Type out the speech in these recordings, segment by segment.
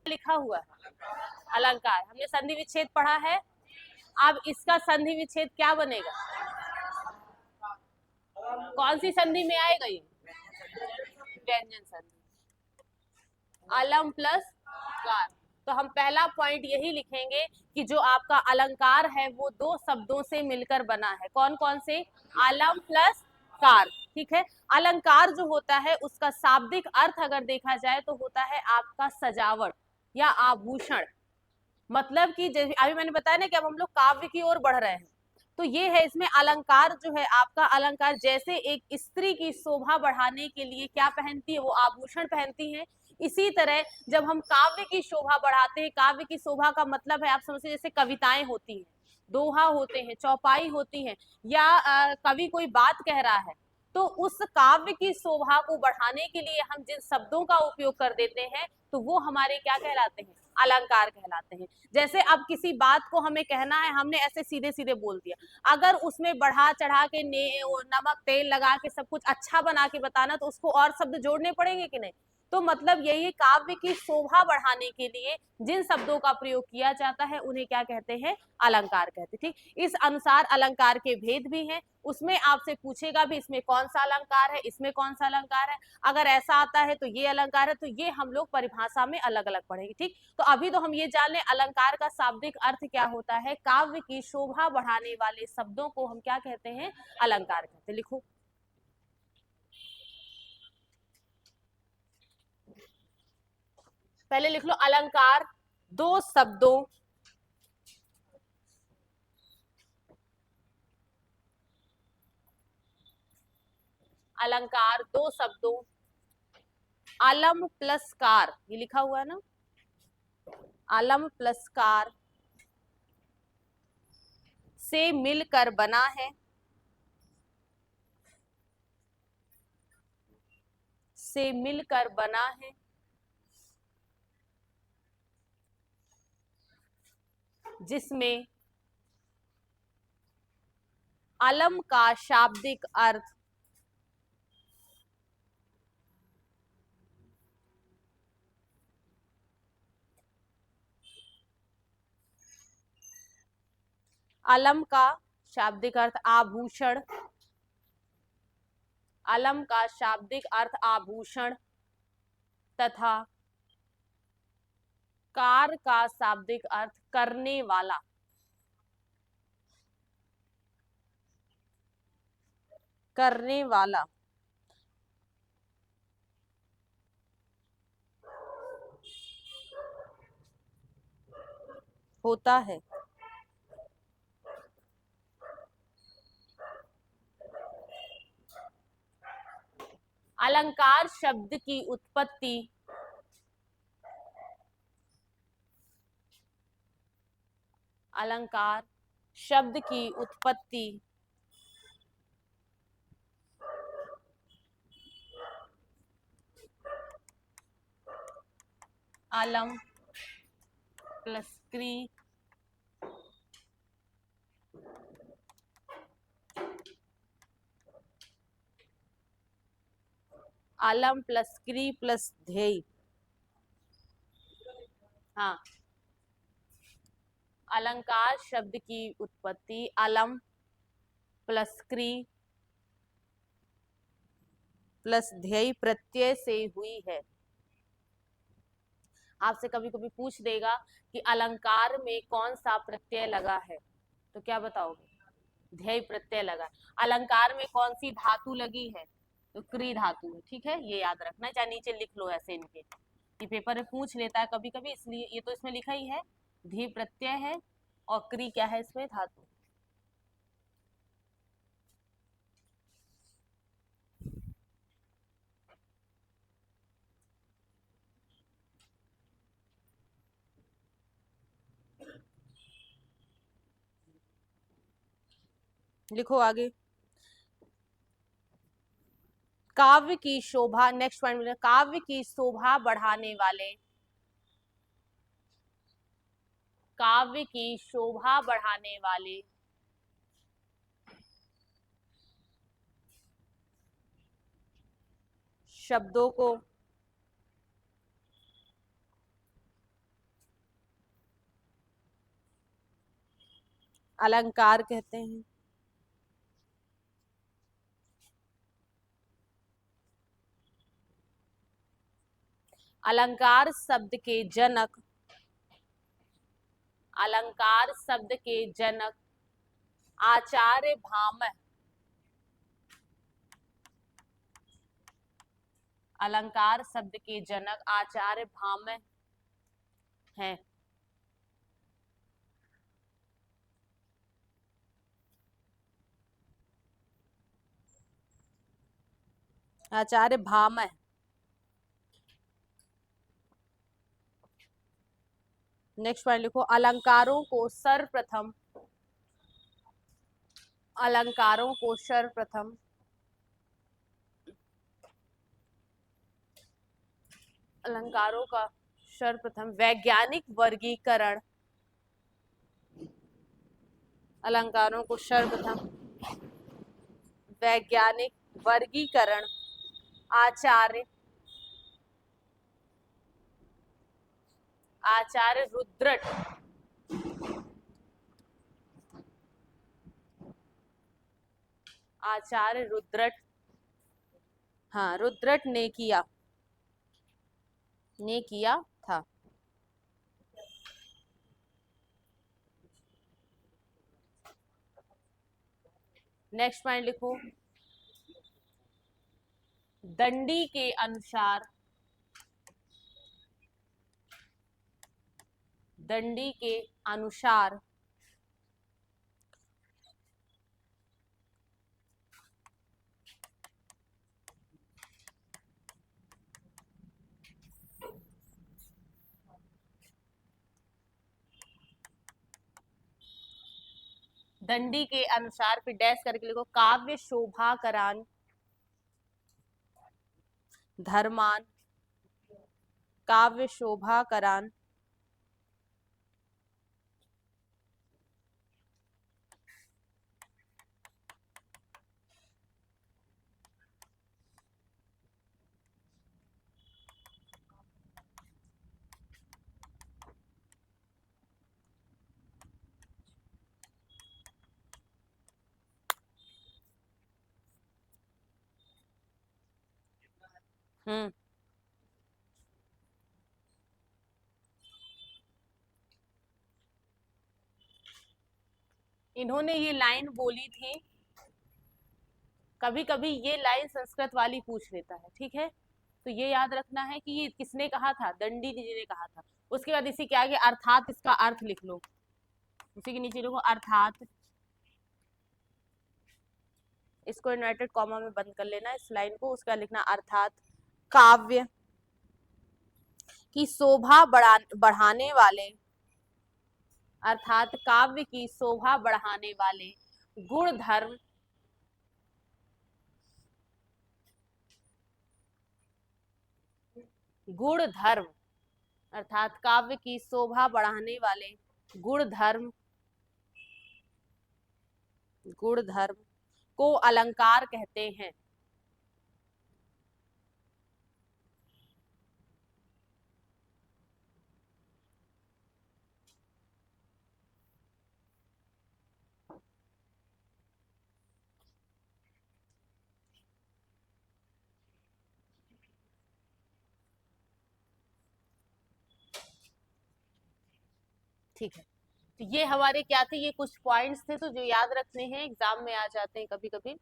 लिखा हुआ है अलंकार, हमने संधि विच्छेद पढ़ा है। अब इसका संधि विच्छेद क्या बनेगा, कौन सी संधि में आएगा ये, व्यंजन संधि, अलम प्लस कार। तो हम पहला पॉइंट यही लिखेंगे कि जो आपका अलंकार है वो दो शब्दों से मिलकर बना है। कौन कौन से, अलम प्लस कार, ठीक है। अलंकार जो होता है उसका शाब्दिक अर्थ अगर देखा जाए तो होता है आपका सजावट या आभूषण। मतलब कि अभी मैंने बताया ना कि अब हम लोग काव्य की ओर बढ़ रहे हैं, तो ये है इसमें अलंकार जो है आपका, अलंकार जैसे एक स्त्री की शोभा बढ़ाने के लिए क्या पहनती है, वो आभूषण पहनती है। इसी तरह जब हम काव्य की शोभा बढ़ाते हैं, काव्य की शोभा का मतलब है आप समझिए जैसे कविताएं होती हैं, दोहा होते हैं, चौपाई होती है, या कवि कोई बात कह रहा है, तो उस काव्य की शोभा को बढ़ाने के लिए हम जिन शब्दों का उपयोग कर देते हैं तो वो हमारे क्या कहलाते हैं, अलंकार कहलाते हैं। जैसे अब किसी बात को हमें कहना है, हमने ऐसे सीधे सीधे बोल दिया, अगर उसमें बढ़ा चढ़ा के नमक तेल लगा के सब कुछ अच्छा बना के बताना तो उसको और शब्द जोड़ने पड़ेंगे कि नहीं। तो मतलब यही काव्य की शोभा बढ़ाने के लिए जिन शब्दों का प्रयोग किया जाता है उन्हें क्या कहते हैं, अलंकार कहते हैं। ठीक, इस अनुसार अलंकार के भेद भी हैं, उसमें आपसे पूछेगा भी इसमें कौन सा अलंकार है, इसमें कौन सा अलंकार है, अगर ऐसा आता है तो ये अलंकार है, तो ये हम लोग परिभाषा में अलग अलग पढ़ेंगे। ठीक, तो अभी तो हम ये जान लें अलंकार का शाब्दिक अर्थ क्या होता है, काव्य की शोभा बढ़ाने वाले शब्दों को हम क्या कहते हैं, अलंकार कहते हैं। लिखो, पहले लिख लो अलंकार दो शब्दों अलंकार दो शब्दों अलम प्लस कार, ये लिखा हुआ है ना, अलम प्लस कार से मिलकर बना है, से मिलकर बना है, जिसमें अलम का शाब्दिक अर्थ अलम का शाब्दिक अर्थ आभूषण, अलम का शाब्दिक अर्थ आभूषण तथा कार का शाब्दिक अर्थ करने वाला, करने वाला होता है। अलंकार शब्द की उत्पत्ति अलंकार शब्द की उत्पत्ति अलम प्लस क्री अलम प्लस क्री प्लस ध्येय, हाँ, अलंकार शब्द की उत्पत्ति अलम प्लस क्री प्लस ध्येय प्रत्यय से हुई है। आपसे कभी कभी पूछ देगा कि अलंकार में कौन सा प्रत्यय लगा है, तो क्या बताओगे, ध्येय प्रत्यय लगा। अलंकार में कौन सी धातु लगी है, तो क्री धातु है। ठीक है, ये याद रखना, चाहे नीचे लिख लो ऐसे इनके, कि पेपर में पूछ लेता है कभी कभी, इसलिए ये तो इसमें लिखा ही है, ध्येय प्रत्यय है और क्री क्या है इसमें, धातु। लिखो आगे, काव्य की शोभा, नेक्स्ट पॉइंट में काव्य की शोभा बढ़ाने वाले, काव्य की शोभा बढ़ाने वाले शब्दों को अलंकार कहते हैं। अलंकार शब्द के जनक, अलंकार शब्द के जनक आचार्य भामह, अलंकार शब्द के जनक आचार्य भामह हैं। आचार्य भामह। नेक्स्ट पॉइंट लिखो, अलंकारों को सर्वप्रथम, अलंकारों को सर्वप्रथम अलंकारों का सर्वप्रथम वैज्ञानिक वर्गीकरण, अलंकारों को सर्वप्रथम वैज्ञानिक वर्गीकरण आचार्य रुद्रट, आचार्य रुद्रट, हाँ रुद्रट ने किया था। नेक्स्ट पॉइंट लिखो, दंडी के अनुसार, दंडी के अनुसार दंडी के अनुसार फिर डैश करके लिखो, काव्य शोभाकरान धर्मान, काव्य शोभाकरान इन्होंने ये लाइन बोली थी, कभी कभी ये लाइन संस्कृत वाली पूछ लेता है, ठीक है, तो ये याद रखना है कि ये किसने कहा था, दंडी जी ने कहा था। उसके बाद इसी के आगे अर्थात, इसका अर्थ लिख लो, उसी के नीचे लिखो अर्थात, इसको इन्वर्टेड कॉमा में बंद कर लेना इस लाइन को, उसका लिखना अर्थात काव्य की शोभा बढ़ाने वाले, अर्थात काव्य की शोभा बढ़ाने वाले गुण धर्म, गुण धर्म, अर्थात काव्य की शोभा बढ़ाने वाले गुण धर्म, गुण धर्म को अलंकार कहते हैं। ठीक है, तो ये हमारे क्या थे, ये कुछ पॉइंट्स थे तो जो याद रखने हैं, एग्जाम में आ जाते हैं कभी कभी।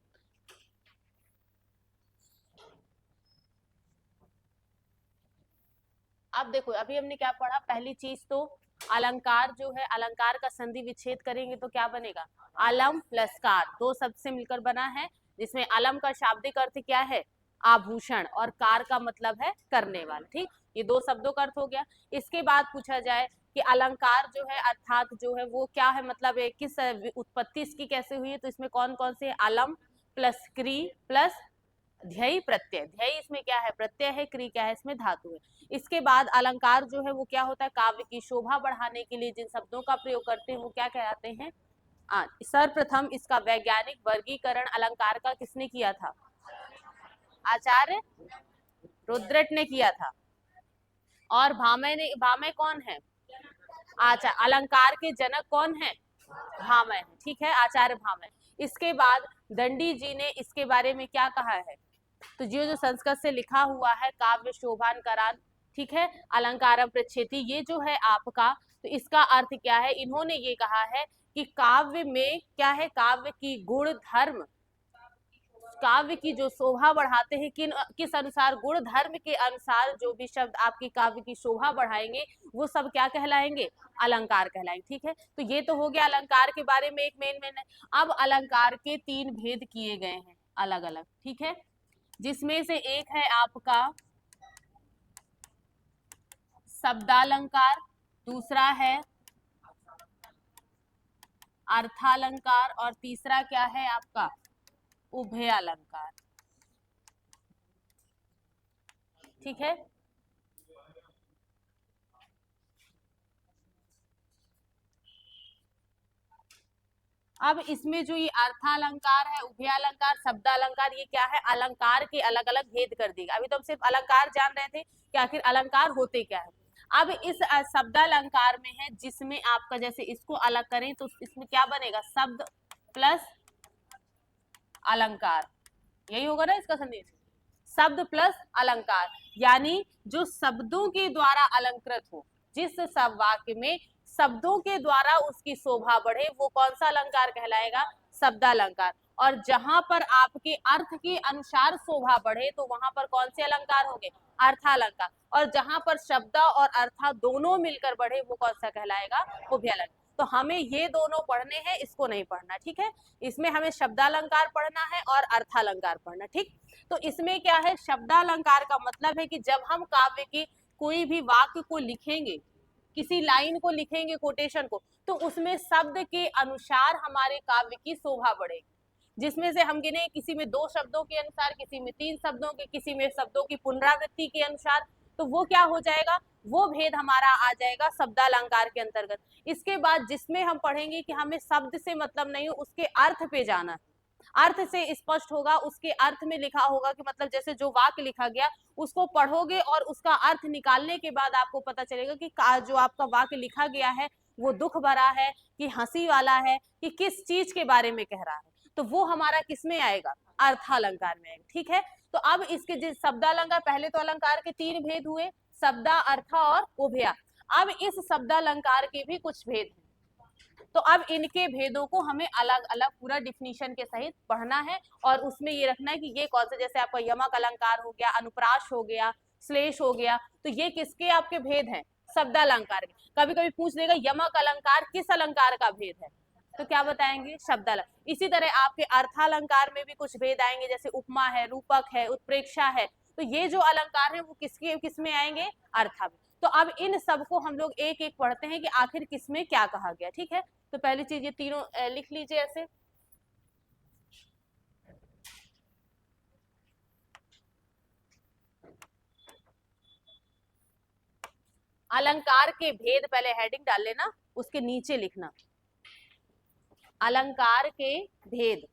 अब देखो, अभी हमने क्या पढ़ा, पहली चीज तो अलंकार जो है, अलंकार का संधि विच्छेद करेंगे तो क्या बनेगा, अलम प्लस कार, दो शब्द से मिलकर बना है, जिसमें अलम का शाब्दिक अर्थ क्या है, आभूषण, और कार का मतलब है करने वाला, ठीक, ये दो शब्दों का अर्थ हो गया। इसके बाद पूछा जाए कि अलंकार जो है, अर्थात जो है वो क्या है, मतलब है किस उत्पत्ति इसकी कैसे हुई है, तो इसमें कौन कौन से, अलम प्लस क्री प्लस ध्यय प्रत्यय, ध्यय इसमें क्या है प्रत्यय है, क्री क्या है इसमें धातु है। इसके बाद अलंकार जो है वो क्या होता है, काव्य की शोभा बढ़ाने के लिए जिन शब्दों का प्रयोग करते हैं वो क्या कहलाते हैं, सर्वप्रथम इसका वैज्ञानिक वर्गीकरण अलंकार का किसने किया था, आचार्य रुद्रट ने किया था। और भामह कौन है, अलंकार के जनक कौन है, भामह है, ठीक है, आचार्य भामह। इसके बाद दंडी जी ने इसके बारे में क्या कहा है, तो जो संस्कृत से लिखा हुआ है काव्य शोभानकरान, ठीक है, अलंकारम प्रच्छेति, ये जो है आपका, तो इसका अर्थ क्या है, इन्होंने ये कहा है कि काव्य में क्या है, काव्य की गुण धर्म, काव्य की जो शोभा बढ़ाते हैं, किस अनुसार, गुण धर्म के अनुसार जो भी शब्द आपकी काव्य की शोभा बढ़ाएंगे वो सब क्या कहलाएंगे, अलंकार कहलाएंगे, ठीक है। तो ये तो हो गया अलंकार के बारे में एक मेन मेन है। अब अलंकार के 3 भेद किए गए हैं अलग अलग, ठीक है, जिसमें से एक है आपका शब्दालंकार, दूसरा है अर्थालंकार, और तीसरा क्या है आपका उभयालंकार, ठीक है। अब इसमें जो ये अर्थालंकार है, उभयालंकार, शब्दालंकार, ये क्या है, अलंकार के अलग अलग भेद कर देगा। अभी तो हम सिर्फ अलंकार जान रहे थे कि आखिर अलंकार होते क्या है। अब इस शब्दालंकार में है जिसमें आपका, जैसे इसको अलग करें तो इसमें क्या बनेगा, शब्द प्लस अलंकार, यही होगा ना इसका संदेश, शब्द प्लस अलंकार, यानी जो शब्दों के द्वारा अलंकृत हो, जिस सब वाक्य में शब्दों के द्वारा उसकी शोभा बढ़े, वो कौन सा अलंकार कहलाएगा, शब्दालंकार। और जहां पर आपके अर्थ के अनुसार शोभा बढ़े तो वहां पर कौन से अलंकार होंगे, अर्थालंकार। और जहां पर शब्द और अर्थ दोनों मिलकर बढ़े वो कौन सा कहलाएगा, उभयालंकार। तो हमें ये दोनों पढ़ने हैं, इसको नहीं पढ़ना, ठीक है। इसमें हमें शब्दालंकार पढ़ना है और अर्थालंकार पढ़ना, ठीक। तो इसमें क्या है, शब्दालंकार का मतलब है कि जब हम काव्य की कोई भी वाक्य को लिखेंगे, किसी लाइन को लिखेंगे, कोटेशन को, तो उसमें शब्द के अनुसार हमारे काव्य की शोभा बढ़ेगी। जिसमें से हम गिने, किसी में 2 शब्दों के अनुसार, किसी में 3 शब्दों के, किसी में शब्दों की पुनरावृत्ति के अनुसार, तो वो क्या हो जाएगा, वो भेद हमारा आ जाएगा शब्दालंकार के अंतर्गत। इसके बाद जिसमें हम पढ़ेंगे कि हमें शब्द से मतलब नहीं हो, उसके अर्थ पे जाना है, अर्थ से स्पष्ट होगा, उसके अर्थ में लिखा होगा कि मतलब जैसे जो वाक्य लिखा गया उसको पढ़ोगे और उसका अर्थ निकालने के बाद आपको पता चलेगा कि जो आपका वाक्य लिखा गया है वो दुख भरा है कि हंसी वाला है कि किस चीज के बारे में कह रहा है, तो वो हमारा किस में आएगा, अर्थालंकार में आएगा, ठीक है। तो अब इसके जिस शब्दालंकार, पहले तो अलंकार के 3 भेद हुए, शब्दा, अर्थ और उभया। अब इस शब्दालंकार के भी कुछ भेद हैं, तो अब इनके भेदों को हमें अलग अलग पूरा डिफिनीशन के सहित पढ़ना है, और उसमें ये रखना है कि ये कौन से, जैसे आपका यमक अलंकार हो गया, अनुप्रास हो गया, श्लेष हो गया, तो ये किसके आपके भेद हैं, शब्दालंकार के। कभी कभी पूछ देगा यमक अलंकार किस अलंकार का भेद है, तो क्या बताएंगे, शब्दालंकार। इसी तरह आपके अर्थालंकार में भी कुछ भेद आएंगे, जैसे उपमा है, रूपक है, उत्प्रेक्षा है, तो ये जो अलंकार है वो किसके किस में आएंगे, अर्था में। तो अब इन सब को हम लोग एक एक पढ़ते हैं कि आखिर किसमें क्या कहा गया, ठीक है। तो पहली चीज ये तीनों लिख लीजिए ऐसे। अलंकार के भेद पहले हेडिंग डाल लेना, उसके नीचे लिखना अलंकार के भेद।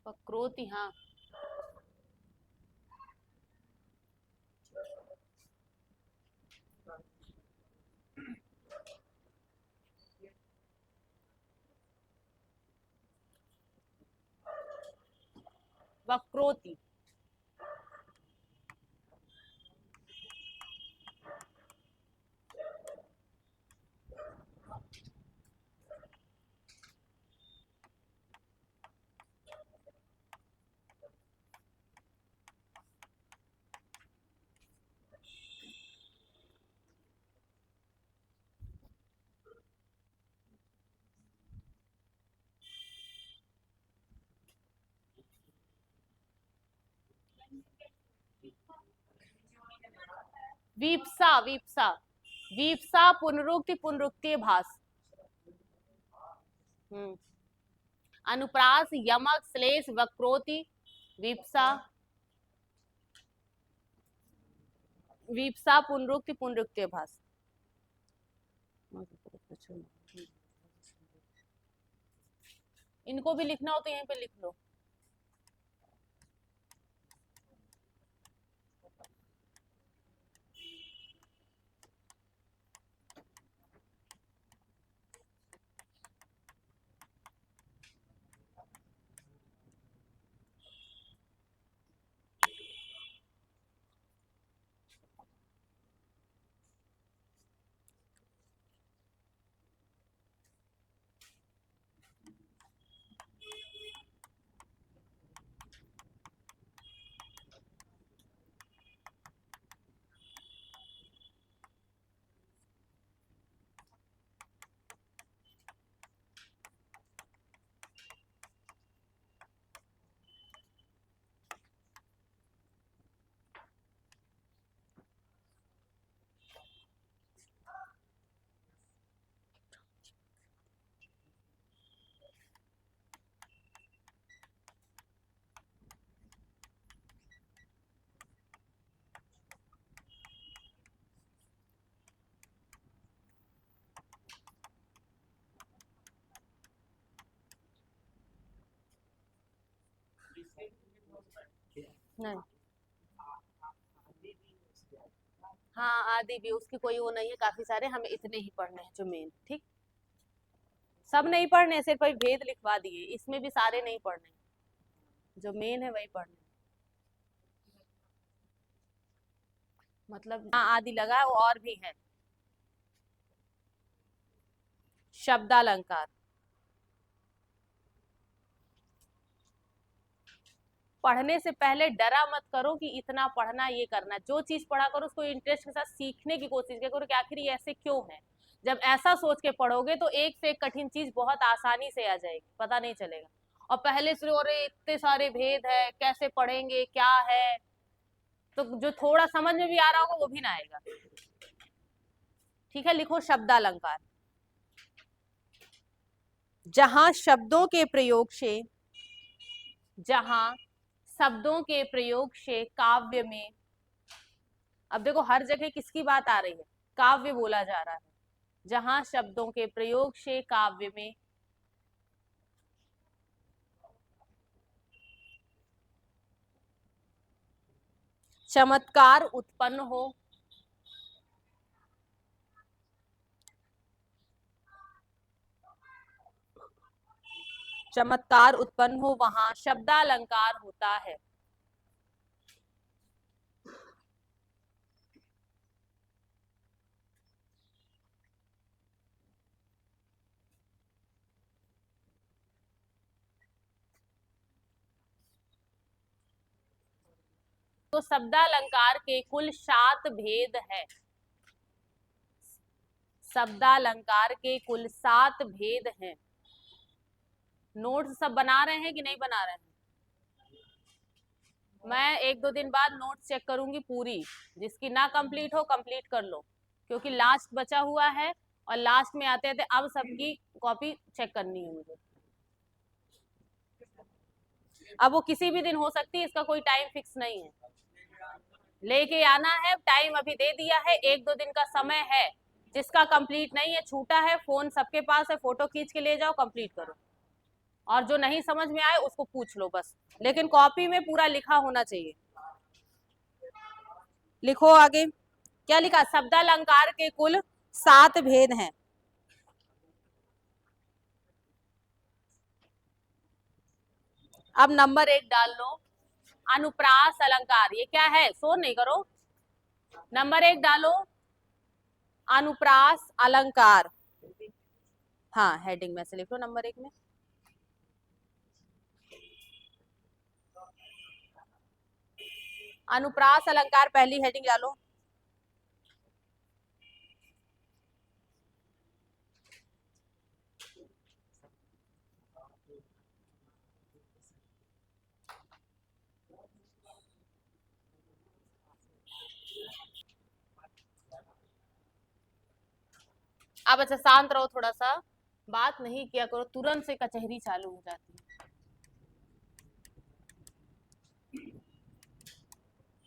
वक्रोति, हाँ, वक्रोति, वीप्सा, वीप्सा, वीप्सा पुनरुक्ति पुनरुक्तीय भास। अनुप्रास, यमक, श्लेष, वक्रोति, वीप्सा, वीप्सा पुनरुक्ति पुनरुक्तीय भास। इनको भी लिखना हो तो यहीं पे लिख लो। नहीं, हाँ आदि भी, उसकी कोई वो नहीं है, काफी सारे, हमें इतने ही पढ़ने हैं जो मेन। ठीक, सब नहीं पढ़ने, सिर्फ वही भेद लिखवा दिए, इसमें भी सारे नहीं पढ़ने, जो मेन है वही पढ़ने। मतलब हाँ आदि लगा, वो और भी है। शब्दालंकार, पढ़ने से पहले डरा मत करो कि इतना पढ़ना, ये करना। जो चीज पढ़ा करो उसको इंटरेस्ट के साथ सीखने की कोशिश करो कि आखिर ये ऐसे क्यों है। जब ऐसा सोच के पढ़ोगे तो एक से एक कठिन चीज बहुत आसानी से आ जाएगी, पता नहीं चलेगा। और पहले से अरे इतने सारे भेद है, कैसे पढ़ेंगे, क्या है, तो जो थोड़ा समझ में भी आ रहा होगा वो भी ना आएगा। ठीक है, लिखो शब्दालंकार। जहां शब्दों के प्रयोग से, जहां शब्दों के प्रयोग से काव्य में, अब देखो हर जगह किसकी बात आ रही है, काव्य बोला जा रहा है। जहां शब्दों के प्रयोग से काव्य में चमत्कार उत्पन्न हो, चमत्कार उत्पन्न हो, वहां शब्दालंकार होता है। तो शब्दालंकार के कुल 7 भेद है। शब्दालंकार के कुल 7 भेद हैं। नोट्स सब बना रहे हैं कि नहीं बना रहे हैं? मैं 1-2 दिन बाद नोट्स चेक करूंगी पूरी, जिसकी ना कंप्लीट हो कंप्लीट कर लो, क्योंकि लास्ट बचा हुआ है और लास्ट में आते आते अब सबकी कॉपी चेक करनी है मुझे। अब वो किसी भी दिन हो सकती है, इसका कोई टाइम फिक्स नहीं है। लेके आना है, टाइम अभी दे दिया है, 1-2 दिन का समय है। जिसका कंप्लीट नहीं है, छूटा है, फोन सबके पास है, फोटो खींच के ले जाओ, कंप्लीट करो। और जो नहीं समझ में आए उसको पूछ लो बस, लेकिन कॉपी में पूरा लिखा होना चाहिए। लिखो आगे क्या लिखा, शब्दालंकार के कुल 7 भेद हैं। अब नंबर 1 डाल लो, अनुप्रास अलंकार। ये क्या है, शोर नहीं करो। नंबर 1 डालो, अनुप्रास अलंकार। हाँ हेडिंग में से लिखो नंबर 1 में। अनुप्रास अलंकार पहली हेडिंग डालो। अब अच्छा शांत रहो, थोड़ा सा बात नहीं किया करो, तुरंत से कचहरी चालू हो जाती है।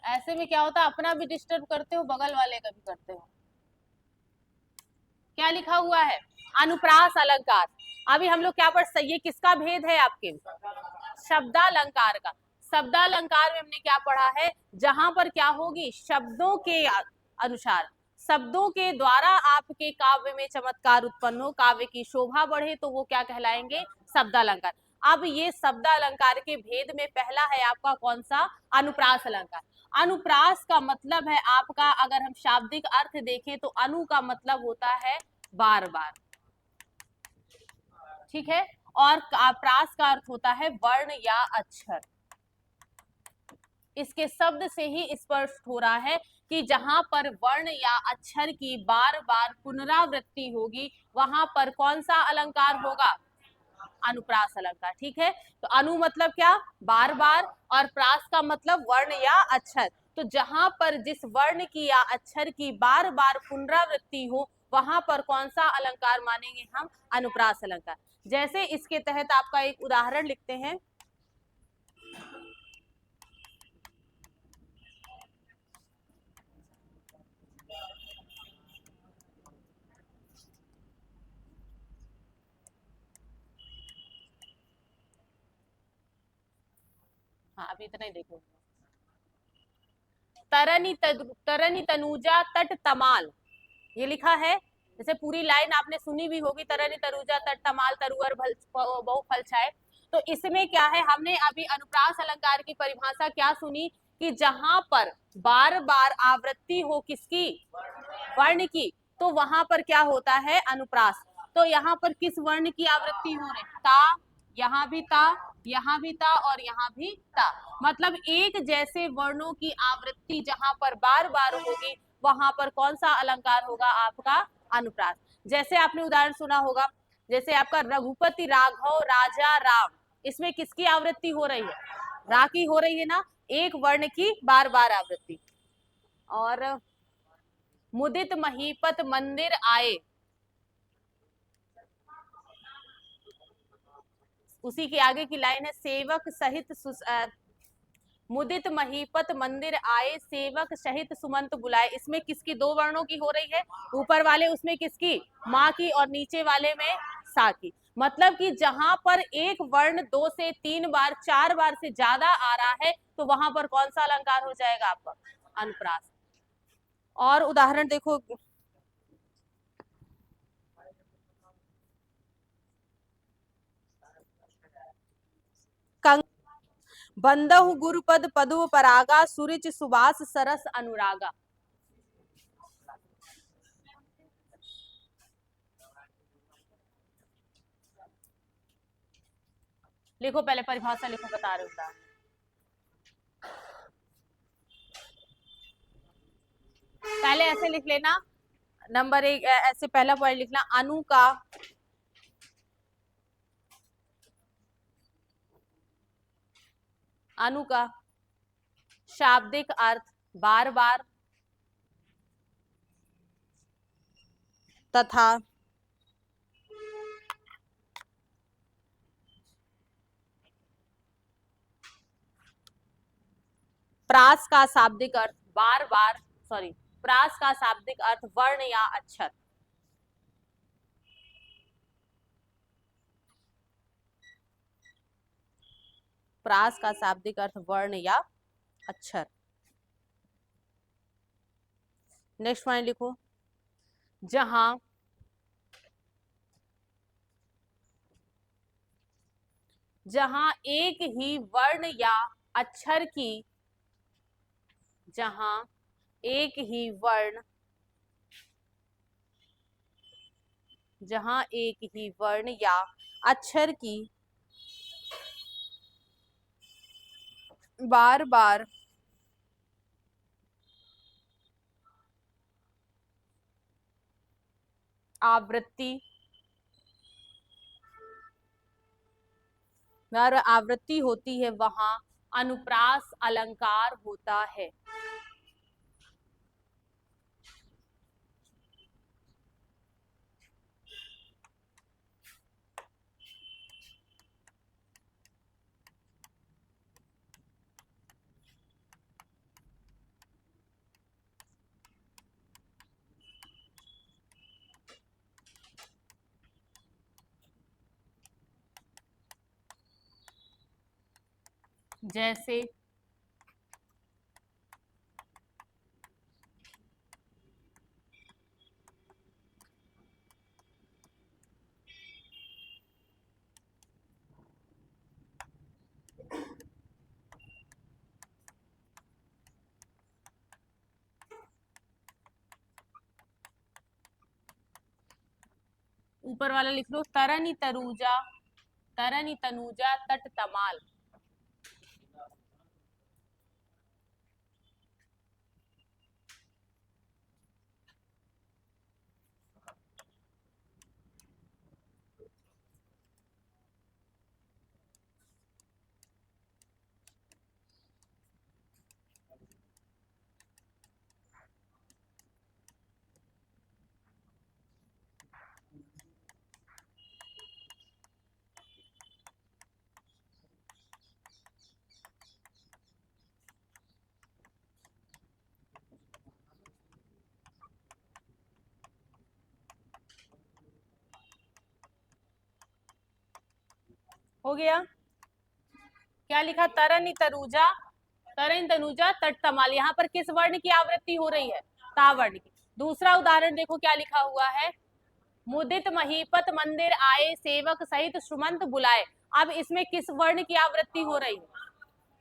ऐसे में क्या होता है, अपना भी डिस्टर्ब करते हो, बगल वाले का भी करते हो। क्या लिखा हुआ है? अनुप्रास अलंकार। अभी हम लोग क्या पढ़, ये किसका भेद है आपके? शब्दालंकार का। शब्दालंकार में हमने क्या पढ़ा है, जहां पर क्या होगी, शब्दों के अनुसार, शब्दों के द्वारा आपके काव्य में चमत्कार उत्पन्न हो, काव्य की शोभा बढ़े, तो वो क्या कहलाएंगे? शब्दालंकार। अब ये शब्दालंकार के भेद में पहला है आपका कौन सा? अनुप्रास अलंकार। अनुप्रास का मतलब है आपका, अगर हम शाब्दिक अर्थ देखें तो अनु का मतलब होता है बार बार, ठीक है, और प्रास का अर्थ होता है वर्ण या अक्षर। इसके शब्द से ही स्पष्ट हो रहा है कि जहां पर वर्ण या अक्षर की बार बार पुनरावृत्ति होगी, वहां पर कौन सा अलंकार होगा? अनुप्रास अलंकार, ठीक है। तो अनु मतलब क्या? बार बार, और प्रास का मतलब वर्ण या अक्षर। तो जहां पर जिस वर्ण की या अक्षर की बार बार पुनरावृत्ति हो, वहां पर कौन सा अलंकार मानेंगे हम? अनुप्रास अलंकार। जैसे इसके तहत आपका एक उदाहरण लिखते हैं। हाँ, अभी इतना ही देखो। तरनी तनुजा तट तमाल, ये लिखा है। जैसे पूरी लाइन आपने सुनी भी होगी, तरनी तनुजा तट तमाल तरुअर बहु फल छाए। तो इसमें क्या है, हमने अभी अनुप्रास अलंकार की परिभाषा क्या सुनी, कि जहां पर बार बार आवृत्ति हो किसकी? वर्ण की, तो वहां पर क्या होता है? अनुप्रास। तो यहाँ पर किस वर्ण की आवृत्ति हो रही? ता, यहाँ भी ता, यहाँ भी ता, और यहाँ भी ता। मतलब एक जैसे वर्णों की आवृत्ति जहां पर बार बार होगी, वहां पर कौन सा अलंकार होगा आपका? अनुप्रास। जैसे आपने उदाहरण सुना होगा, जैसे आपका रघुपति राघव राजा राम, इसमें किसकी आवृत्ति हो रही है? रा की हो रही है ना, एक वर्ण की बार बार आवृत्ति। और मुदित महीपत मंदिर आए, उसी के आगे की लाइन है, सेवक सहित मुदित महीपत मंदिर आए, सेवक सहित सुमंत बुलाए। इसमें किसकी? दो वर्णों की हो रही है, ऊपर वाले उसमें किसकी? माँ की, और नीचे वाले में सा की। मतलब कि जहां पर एक वर्ण 2 से 3 बार 4 बार से ज्यादा आ रहा है, तो वहां पर कौन सा अलंकार हो जाएगा आपका? अनुप्रास। और उदाहरण देखो, बंदहु गुरुपद पदु परागा, सुरिच सुबास सरस अनुरागा। लिखो, पहले परिभाषा लिखो, बता रहे हो। पहले ऐसे लिख लेना, नंबर 1 ऐसे पहला पॉइंट लिखना, अनु का शाब्दिक अर्थ बार बार तथा प्रास का शाब्दिक अर्थ बार बार, सॉरी, प्रास का शाब्दिक अर्थ वर्ण या अक्षर। प्रास का शाब्दिक अर्थ वर्ण या अक्षर। नेक्स्ट पॉइंट लिखो, जहां एक ही वर्ण या अक्षर की, जहां एक ही वर्ण या अक्षर की बार बार आवृत्ति होती है, वहां अनुप्रास अलंकार होता है। जैसे, ऊपर वाला लिख लो, तरनी तरूजा, तरनी तनुजा तट तमाल। हो गया? क्या लिखा? तरनी तनुजा, तरनी तनुजा तट तमाल। यहाँ पर किस वर्ण की आवृत्ति हो रही है? ता वर्ण की। दूसरा उदाहरण देखो क्या लिखा हुआ है, मुदित महीपत मंदिर आए, सेवक सहित सुमंत बुलाए। अब इसमें किस वर्ण की आवृत्ति हो रही है?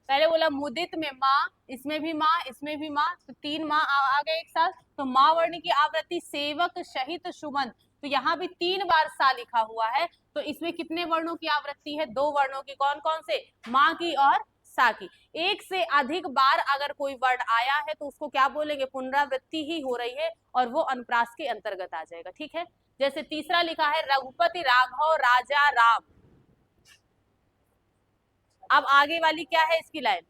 पहले बोला मुदित में माँ, इसमें भी माँ, इसमें भी माँ, तो तीन माँ आ गए एक साथ, तो माँ वर्ण की आवृत्ति सेवक सहित सुमंत, तो यहाँ भी 3 बार सा लिखा हुआ है, तो इसमें कितने वर्णों की आवृत्ति है? 2 वर्णों की। कौन कौन से? माँ की और सा की। एक से अधिक बार अगर कोई वर्ण आया है तो उसको क्या बोलेंगे? पुनरावृत्ति ही हो रही है और वो अनुप्रास के अंतर्गत आ जाएगा। ठीक है, जैसे तीसरा लिखा है, रघुपति राघव राजा राम। अब आगे वाली क्या है इसकी लाइन?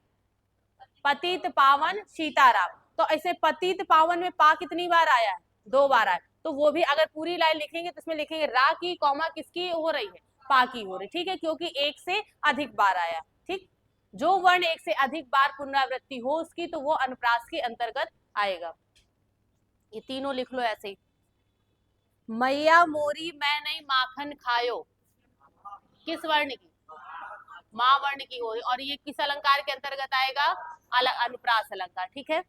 पतित पावन सीताराम। तो ऐसे पतित पावन में पा कितनी बार आया है? 2 बार आया। तो वो भी अगर पूरी लाइन लिखेंगे तो इसमें लिखेंगे रा की कौमा किसकी हो रही है? पा की हो रही। ठीक है, क्योंकि एक से अधिक बार आया। ठीक, जो वर्ण एक से अधिक बार पुनरावृत्ति हो उसकी, तो वो अनुप्रास के अंतर्गत आएगा। ये तीनों लिख लो ऐसे ही। मैया मोरी मैं नहीं माखन खायो, किस वर्ण की? माँ वर्ण की हो रही, और ये किस अलंकार के अंतर्गत आएगा? अनुप्रास अलंकार। ठीक है,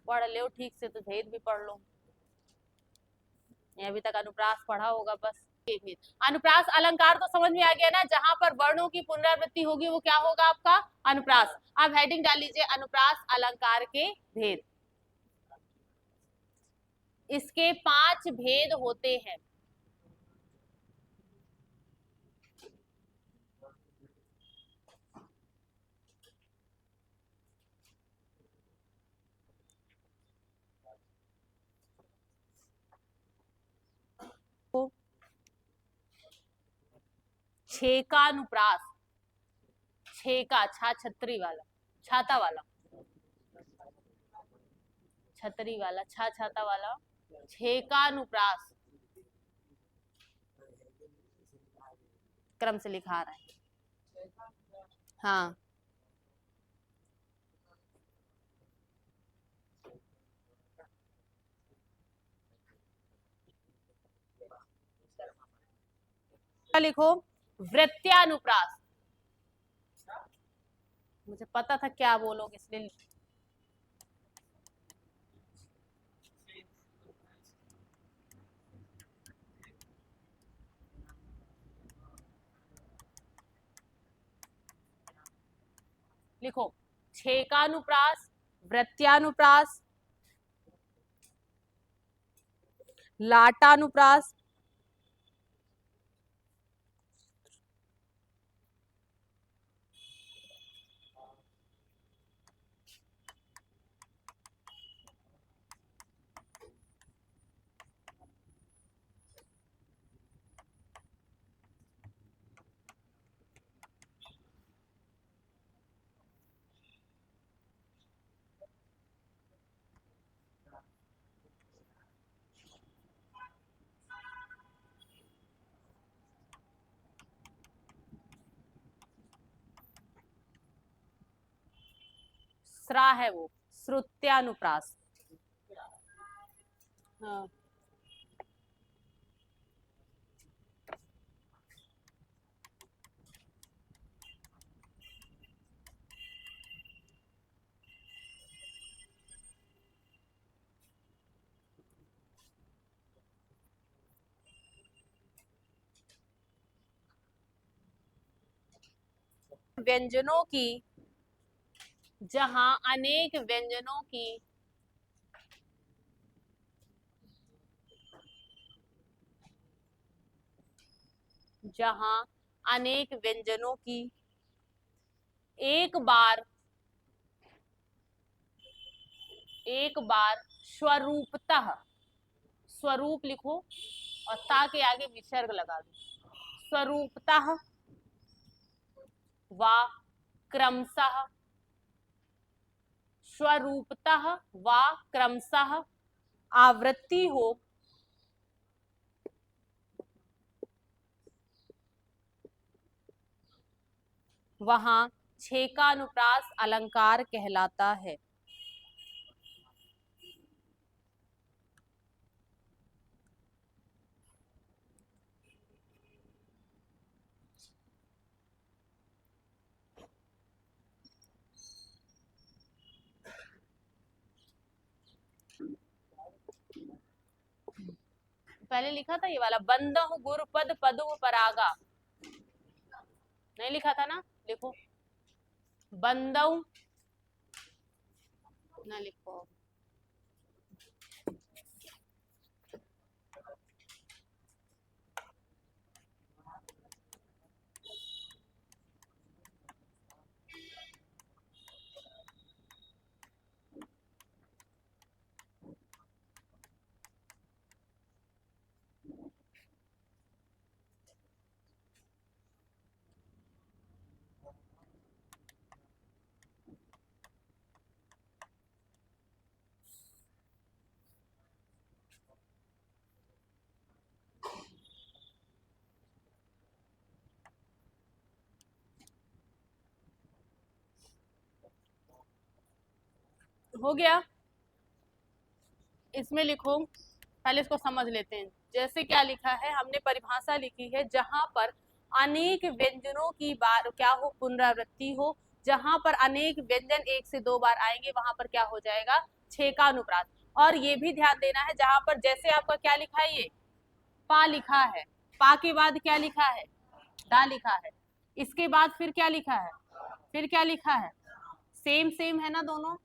पढ़ लो ठीक से, तो भेद भी पढ़ लो। अभी तक अनुप्रास पढ़ा होगा बस। अनुप्रास अलंकार तो समझ में आ गया ना, जहां पर वर्णों की पुनरावृत्ति होगी वो क्या होगा? आपका अनुप्रास। अब हेडिंग डाल लीजिए, अनुप्रास अलंकार के भेद। इसके 5 भेद होते हैं। छेकानुप्रास, छेका छा छतरी वाला, छाता वाला, छतरी वाला, छा छाता वाला, छेकानुप्रास क्रम से लिखा रहा है। हाँ, लिखो वृत्यानुप्रास। मुझे पता था क्या बोलोगे इसलिए। लिखो छेकानुप्रास, वृत्यानुप्रास, लाटानुप्रास, स्रा है वो, श्रुत्यानुप्रास। हाँ, व्यंजनों की, जहां अनेक व्यंजनों की जहां अनेक व्यंजनों की एक बार स्वरूपतः, स्वरूप लिखो और ता के आगे विसर्ग लगा दो, स्वरूपतः व क्रमशः, स्वरूपतः व क्रमशः आवृत्ति हो, वहां छेकानुप्रास अलंकार कहलाता है। पहले लिखा था ये वाला, बंदहु गुर पद पदु परागा, नहीं लिखा था ना, लिखो बंदऊ, ना लिखो, हो गया। इसमें लिखो, पहले इसको समझ लेते हैं। जैसे क्या लिखा है, हमने परिभाषा लिखी है, जहां पर अनेक व्यंजनों की बार क्या हो, पुनरावृत्ति हो, जहां पर अनेक व्यंजन एक से दो बार आएंगे वहां पर क्या हो जाएगा, छेकानुप्रास। और ये भी ध्यान देना है, जहां पर जैसे आपका क्या लिखा है, ये पा लिखा है, पा के बाद क्या लिखा है, दा लिखा है, इसके बाद फिर क्या लिखा है, फिर क्या लिखा है, सेम सेम है ना दोनों,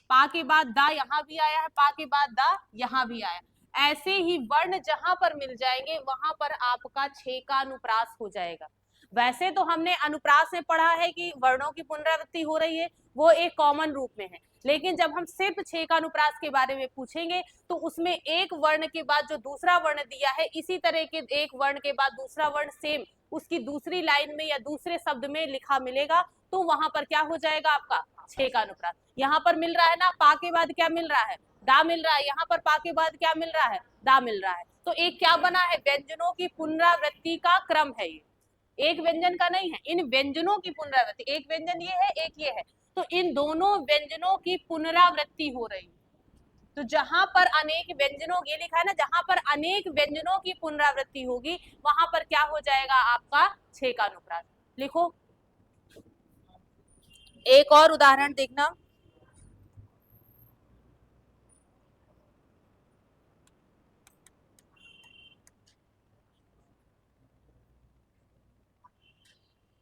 पा के बाद दा यहाँ भी आया है, पा के बाद दा यहाँ भी आया। ऐसे ही वर्ण जहां पर मिल जाएंगे वहां पर आपका छेकानुप्रास हो जाएगा। वैसे तो हमने अनुप्रास में पढ़ा है कि वर्णों की पुनरावृत्ति हो रही है, वो एक कॉमन रूप में है, लेकिन जब हम सिर्फ छेकानुप्रास के बारे में पूछेंगे तो उसमें एक वर्ण के बाद जो दूसरा वर्ण दिया है, इसी तरह के एक वर्ण के बाद दूसरा वर्ण सेम उसकी दूसरी लाइन में या दूसरे शब्द में लिखा मिलेगा, तो वहां पर क्या हो जाएगा आपका छेकानुप्रास। यहाँ पर मिल रहा है ना, पा के बाद क्या मिल रहा है, दा मिल रहा है, यहाँ पर पा के बाद क्या मिल रहा है, दा मिल रहा है। तो एक क्या बना है, व्यंजनों की पुनरावृत्ति का क्रम है ये, एक व्यंजन का नहीं है, इन व्यंजनों की पुनरावृत्ति, एक व्यंजन ये है, एक ये है, तो इन दोनों व्यंजनों की पुनरावृत्ति हो रही है। तो जहां पर अनेक व्यंजनों, ये लिखा है ना, जहां पर अनेक व्यंजनों की पुनरावृत्ति होगी वहां पर क्या हो जाएगा आपका छेकानुप्रास। लिखो एक और उदाहरण देखना,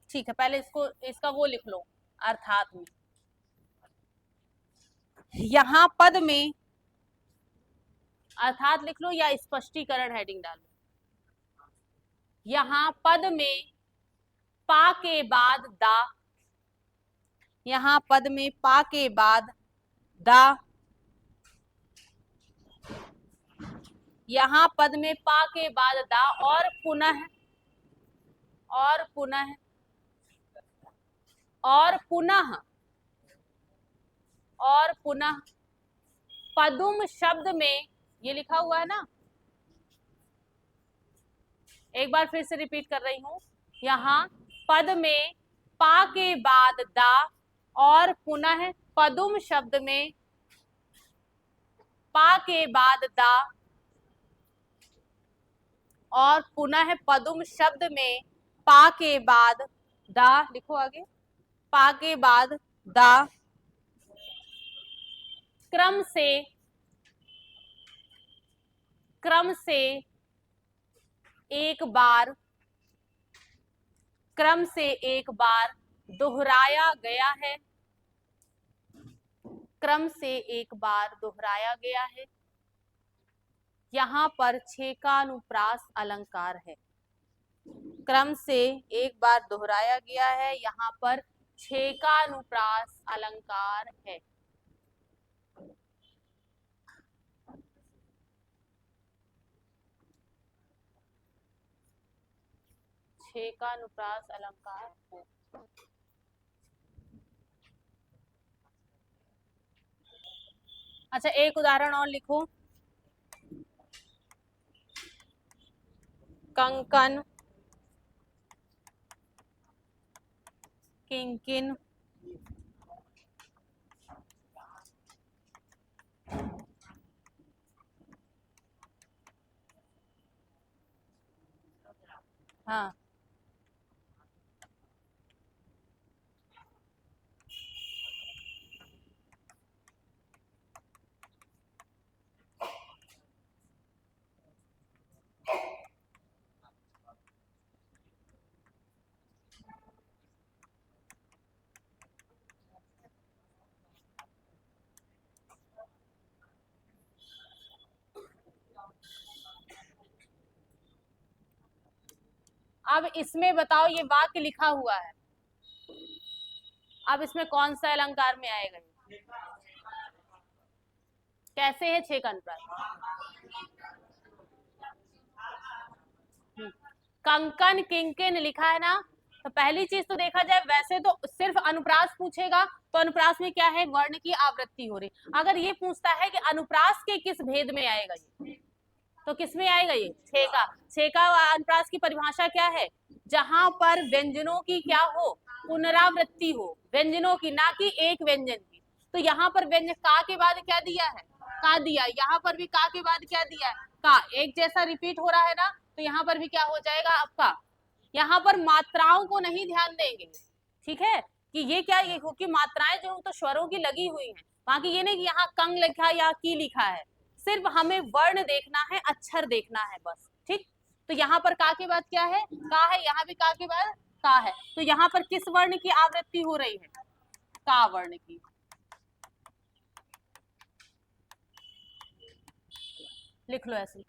ठीक है, पहले इसको, इसका वो लिख लो अर्थात में, यहां पद में अर्थात लिख लो या स्पष्टीकरण हेडिंग डालो। यहां पद में पा के बाद दा, यहां पद में पा के बाद दा, यहां पद में पा के बाद दा, और पुनः, और पुनः, और पुनः, और पुनः पदुम शब्द में, ये लिखा हुआ है ना, एक बार फिर से रिपीट कर रही हूं, यहाँ पद में पा के बाद दा और पुनः पदुम शब्द में पा के बाद दा और पुनः पदुम शब्द में पा के बाद दा, लिखो आगे, पा के बाद दा क्रम से एक बार, क्रम से एक बार दोहराया गया है, क्रम से एक बार दोहराया गया है। यहाँ पर छेकानुप्रास अलंकार है, क्रम से एक बार दोहराया गया है, यहाँ पर छेकानुप्रास अलंकार है। छेकानुप्रास अलंकार है। अच्छा, एक उदाहरण और लिखो। कंकन, किंकिन, हाँ अब इसमें बताओ, ये वाक्य लिखा हुआ है, अब इसमें कौन सा अलंकार में आएगा? कैसे है छेकानुप्रास? कंकन किंकिन लिखा है ना, तो पहली चीज तो देखा जाए, वैसे तो सिर्फ अनुप्रास पूछेगा तो अनुप्रास में क्या है, वर्ण की आवृत्ति हो रही। अगर ये पूछता है कि अनुप्रास के किस भेद में आएगा ये, तो किस में आएगा ये? छेका। छेका अनुप्रास की परिभाषा क्या है? जहां पर व्यंजनों की क्या हो, पुनरावृत्ति हो, व्यंजनों की, ना कि एक व्यंजन की। तो यहाँ पर व्यंजन का के बाद क्या दिया है? का दिया। यहाँ पर भी का के बाद क्या दिया है? का। एक जैसा रिपीट हो रहा है ना, तो यहाँ पर भी क्या हो जाएगा आपका? यहाँ पर मात्राओं को नहीं ध्यान देंगे, ठीक है, कि ये क्या, ये क्योंकि मात्राएं जो तो स्वरों की लगी हुई हैं, बाकी ये नहीं कि यहाँ कंग लिखा या की लिखा है, सिर्फ हमें वर्ण देखना है, अक्षर देखना है बस, ठीक। तो यहाँ पर का के बाद क्या है? का है, यहाँ भी का के बाद का है। तो यहाँ पर किस वर्ण की आवृत्ति हो रही है? का वर्ण की। लिख लो ऐसे।